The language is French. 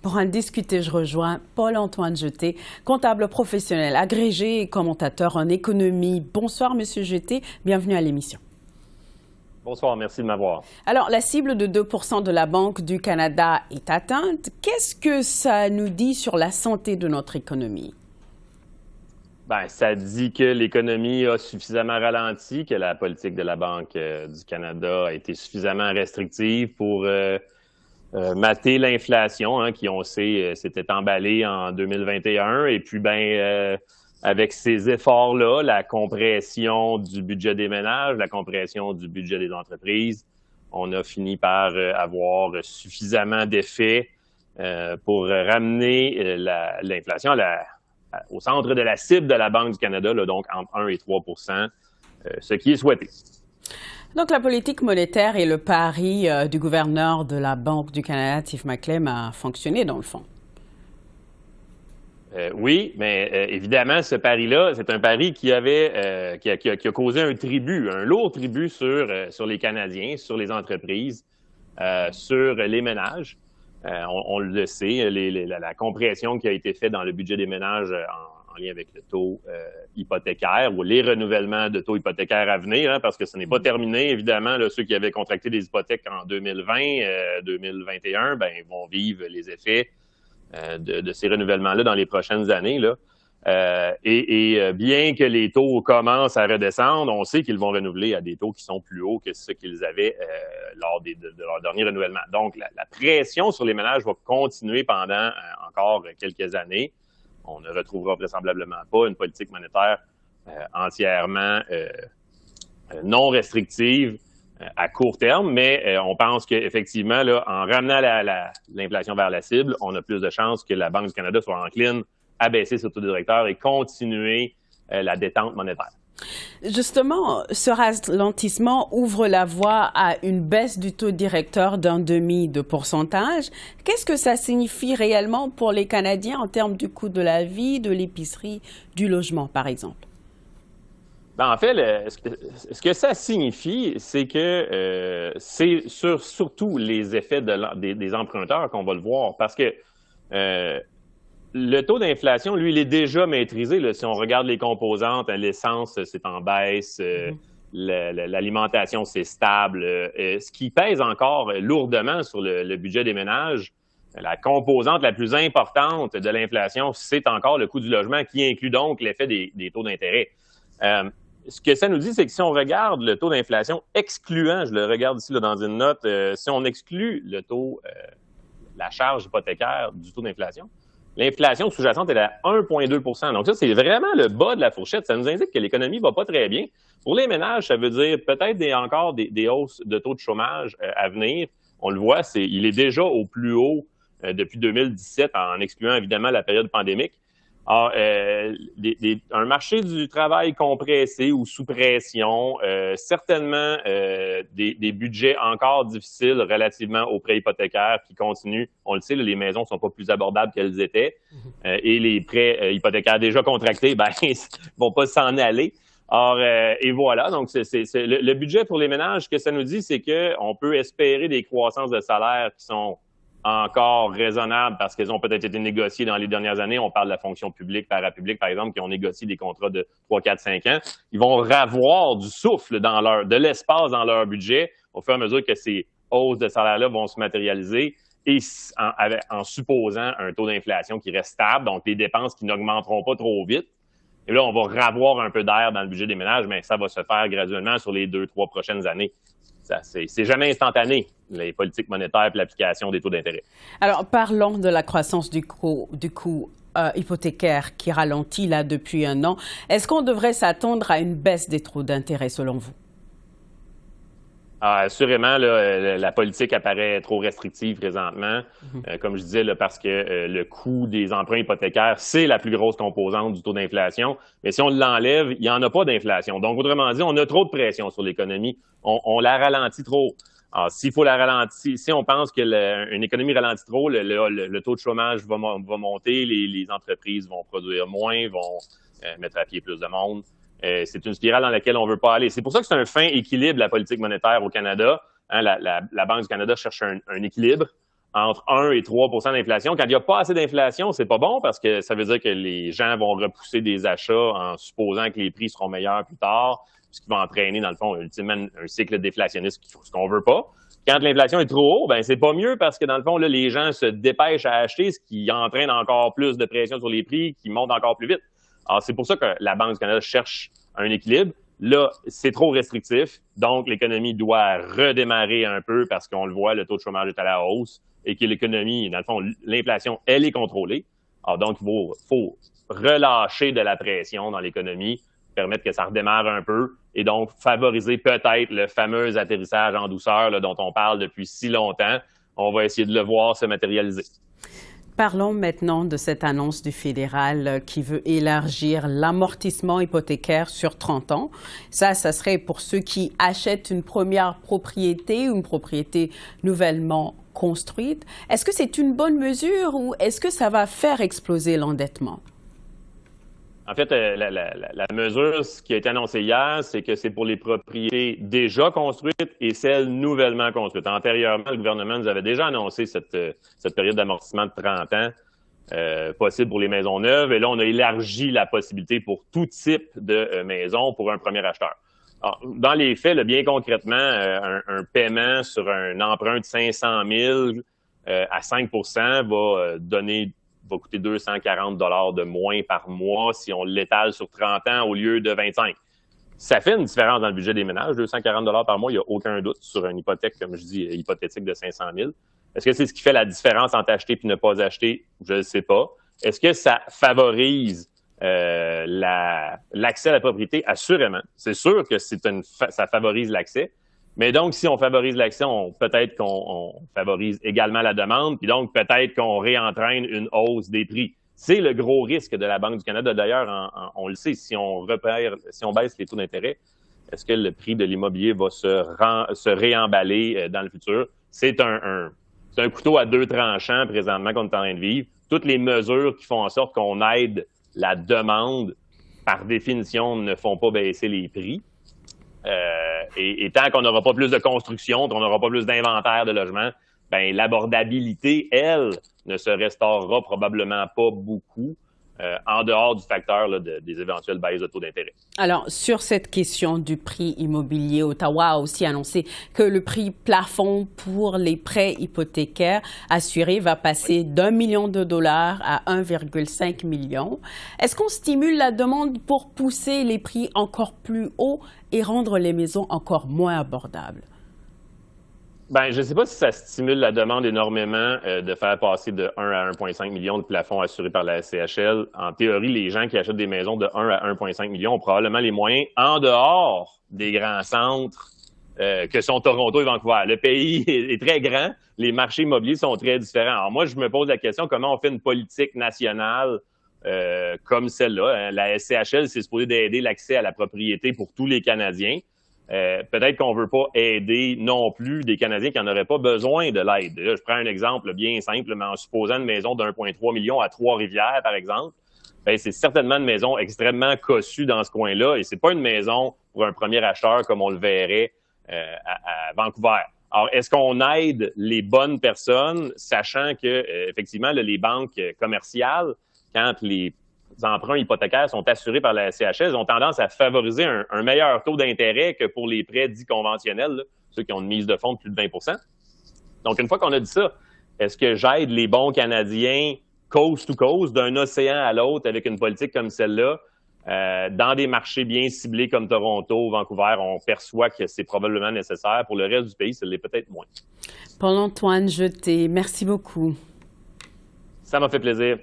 Pour en discuter, je rejoins Paul-Antoine Jeté, comptable professionnel, agrégé et commentateur en économie. Bonsoir, Monsieur Jeté. Bienvenue à l'émission. Bonsoir, merci de m'avoir. Alors, la cible de 2% de la Banque du Canada est atteinte. Qu'est-ce que ça nous dit sur la santé de notre économie? Bien, ça dit que l'économie a suffisamment ralenti, que la politique de la Banque du Canada a été suffisamment restrictive pour mater l'inflation, qui, on sait, s'était emballée en 2021. Et puis, avec ces efforts-là, la compression du budget des ménages, la compression du budget des entreprises, on a fini par avoir suffisamment d'effets pour ramener l'inflation au centre de la cible de la Banque du Canada, là, donc entre 1 et 3 ce qui est souhaité. Donc, la politique monétaire et le pari du gouverneur de la Banque du Canada, Tiff Macklem, a fonctionné dans le fond. Oui, mais évidemment, ce pari-là, c'est un pari qui a causé un lourd tribut sur les Canadiens, sur les entreprises, sur les ménages. On le sait, la compression qui a été faite dans le budget des ménages en lien avec le taux hypothécaire ou les renouvellements de taux hypothécaires à venir, parce que ce n'est pas terminé. Évidemment, là, ceux qui avaient contracté des hypothèques en 2020, 2021, ils vont vivre les effets de ces renouvellements-là dans les prochaines années, là. Bien que les taux commencent à redescendre, on sait qu'ils vont renouveler à des taux qui sont plus hauts que ceux qu'ils avaient lors de leur dernier renouvellement. Donc, la pression sur les ménages va continuer pendant encore quelques années. On ne retrouvera vraisemblablement pas une politique monétaire entièrement non restrictive à court terme, mais on pense qu'effectivement, là, en ramenant l'inflation vers la cible, on a plus de chances que la Banque du Canada soit encline à baisser ce taux directeur et continuer la détente monétaire. Justement, ce ralentissement ouvre la voie à une baisse du taux directeur d'un demi de pourcentage. Qu'est-ce que ça signifie réellement pour les Canadiens en termes du coût de la vie, de l'épicerie, du logement, par exemple? En fait, ce que ça signifie, c'est que c'est surtout les effets des emprunteurs qu'on va le voir, parce que le taux d'inflation, lui, il est déjà maîtrisé. Là, si on regarde les composantes, l'essence, c'est en baisse, l'alimentation, c'est stable. Ce qui pèse encore lourdement sur le budget des ménages, la composante la plus importante de l'inflation, c'est encore le coût du logement, qui inclut donc l'effet des taux d'intérêt. Ce que ça nous dit, c'est que si on regarde le taux d'inflation excluant, je le regarde ici là, dans une note, si on exclut le taux, la charge hypothécaire du taux d'inflation, l'inflation sous-jacente est à 1,2 %. Donc ça, c'est vraiment le bas de la fourchette. Ça nous indique que l'économie va pas très bien. Pour les ménages, ça veut dire peut-être encore des hausses de taux de chômage à venir. On le voit, il est déjà au plus haut depuis 2017, en excluant évidemment la période pandémique. Alors, un marché du travail compressé ou sous pression, certainement des budgets encore difficiles relativement aux prêts hypothécaires qui continuent. On le sait, là, les maisons ne sont pas plus abordables qu'elles étaient et les prêts hypothécaires déjà contractés, vont pas s'en aller. Or, et voilà, donc le budget pour les ménages, ce que ça nous dit, c'est qu'on peut espérer des croissances de salaire qui sont encore raisonnables parce qu'elles ont peut-être été négociées dans les dernières années. On parle de la fonction publique, parapublique, par exemple, qui ont négocié des contrats de 3, 4, 5 ans. Ils vont avoir du souffle de l'espace dans leur budget au fur et à mesure que ces hausses de salaire-là vont se matérialiser et en supposant un taux d'inflation qui reste stable, donc des dépenses qui n'augmenteront pas trop vite. Et là, on va avoir un peu d'air dans le budget des ménages, mais ça va se faire graduellement sur les 2-3 prochaines années. C'est jamais instantané, les politiques monétaires et l'application des taux d'intérêt. Alors, parlons de la croissance du coût hypothécaire qui ralentit là depuis un an. Est-ce qu'on devrait s'attendre à une baisse des taux d'intérêt selon vous? Assurément, là, la politique apparaît trop restrictive présentement, comme je disais, là, parce que le coût des emprunts hypothécaires, c'est la plus grosse composante du taux d'inflation. Mais si on l'enlève, il n'y en a pas d'inflation. Donc, autrement dit, on a trop de pression sur l'économie. On la ralentit trop. Alors, s'il faut la ralentir, si on pense qu'une économie ralentit trop, le taux de chômage va monter, les entreprises vont produire moins, vont mettre à pied plus de monde. C'est une spirale dans laquelle on ne veut pas aller. C'est pour ça que c'est un fin équilibre, la politique monétaire au Canada. La Banque du Canada cherche un équilibre entre 1 et 3 d'inflation. Quand il n'y a pas assez d'inflation, c'est pas bon parce que ça veut dire que les gens vont repousser des achats en supposant que les prix seront meilleurs plus tard, ce qui va entraîner, dans le fond, ultimement, un cycle déflationniste, ce qu'on veut pas. Quand l'inflation est trop haut, ben c'est pas mieux parce que, dans le fond, là, les gens se dépêchent à acheter, ce qui entraîne encore plus de pression sur les prix, qui montent encore plus vite. Alors, c'est pour ça que la Banque du Canada cherche un équilibre. Là, c'est trop restrictif, donc l'économie doit redémarrer un peu parce qu'on le voit, le taux de chômage est à la hausse et que l'économie, dans le fond, l'inflation, elle est contrôlée. Alors donc, il faut relâcher de la pression dans l'économie, permettre que ça redémarre un peu et donc favoriser peut-être le fameux atterrissage en douceur là, dont on parle depuis si longtemps. On va essayer de le voir se matérialiser. Parlons maintenant de cette annonce du fédéral qui veut élargir l'amortissement hypothécaire sur 30 ans. Ça serait pour ceux qui achètent une première propriété ou une propriété nouvellement construite. Est-ce que c'est une bonne mesure ou est-ce que ça va faire exploser l'endettement? En fait, la mesure, ce qui a été annoncé hier, c'est que c'est pour les propriétés déjà construites et celles nouvellement construites. Antérieurement, le gouvernement nous avait déjà annoncé cette période d'amortissement de 30 ans possible pour les maisons neuves. Et là, on a élargi la possibilité pour tout type de maison pour un premier acheteur. Alors, dans les faits, là, bien concrètement, un paiement sur un emprunt de 500 000 à 5 va coûter 240 $ de moins par mois si on l'étale sur 30 ans au lieu de 25. Ça fait une différence dans le budget des ménages. 240 $ par mois, il n'y a aucun doute sur une hypothèque, comme je dis, hypothétique de 500 000. Est-ce que c'est ce qui fait la différence entre acheter et ne pas acheter? Je ne sais pas. Est-ce que ça favorise l'accès à la propriété? Assurément. C'est sûr que ça favorise l'accès. Mais donc, si on favorise l'accès, peut-être qu'on favorise également la demande, puis donc peut-être qu'on réentraîne une hausse des prix. C'est le gros risque de la Banque du Canada. D'ailleurs, on le sait, si on baisse les taux d'intérêt, est-ce que le prix de l'immobilier va se réemballer dans le futur? C'est un couteau à deux tranchants présentement qu'on est en train de vivre. Toutes les mesures qui font en sorte qu'on aide la demande, par définition, ne font pas baisser les prix. Et tant qu'on n'aura pas plus de construction, qu'on n'aura pas plus d'inventaire de logements, ben l'abordabilité, elle, ne se restaurera probablement pas beaucoup en dehors du facteur là, des éventuelles baisses de taux d'intérêt. Alors, sur cette question du prix immobilier, Ottawa a aussi annoncé que le prix plafond pour les prêts hypothécaires assurés va passer d'1 million de dollars à 1,5 million. Est-ce qu'on stimule la demande pour pousser les prix encore plus haut et rendre les maisons encore moins abordables? Ben, je ne sais pas si ça stimule la demande énormément de faire passer de 1 à 1,5 million de plafonds assurés par la SCHL. En théorie, les gens qui achètent des maisons de 1 à 1,5 million ont probablement les moyens en dehors des grands centres que sont Toronto et Vancouver. Le pays est très grand, les marchés immobiliers sont très différents. Alors moi, je me pose la question, comment on fait une politique nationale comme celle-là? Hein? La SCHL, c'est supposé d'aider l'accès à la propriété pour tous les Canadiens. Peut-être qu'on veut pas aider non plus des Canadiens qui n'en auraient pas besoin de l'aide. Là, je prends un exemple bien simple, mais en supposant une maison d'1,3 million à Trois-Rivières, par exemple, ben, c'est certainement une maison extrêmement cossue dans ce coin-là et c'est pas une maison pour un premier acheteur comme on le verrait à Vancouver. Alors, est-ce qu'on aide les bonnes personnes, sachant que effectivement là, les banques commerciales, quand les emprunts hypothécaires sont assurés par la CHS, ont tendance à favoriser un meilleur taux d'intérêt que pour les prêts dits conventionnels, là, ceux qui ont une mise de fonds de plus de 20 %. Donc, une fois qu'on a dit ça, est-ce que j'aide les bons Canadiens coast to coast, d'un océan à l'autre, avec une politique comme celle-là? Dans des marchés bien ciblés comme Toronto, Vancouver, on perçoit que c'est probablement nécessaire. Pour le reste du pays, ça l'est peut-être moins. Paul-Antoine Jeté, merci beaucoup. Ça m'a fait plaisir.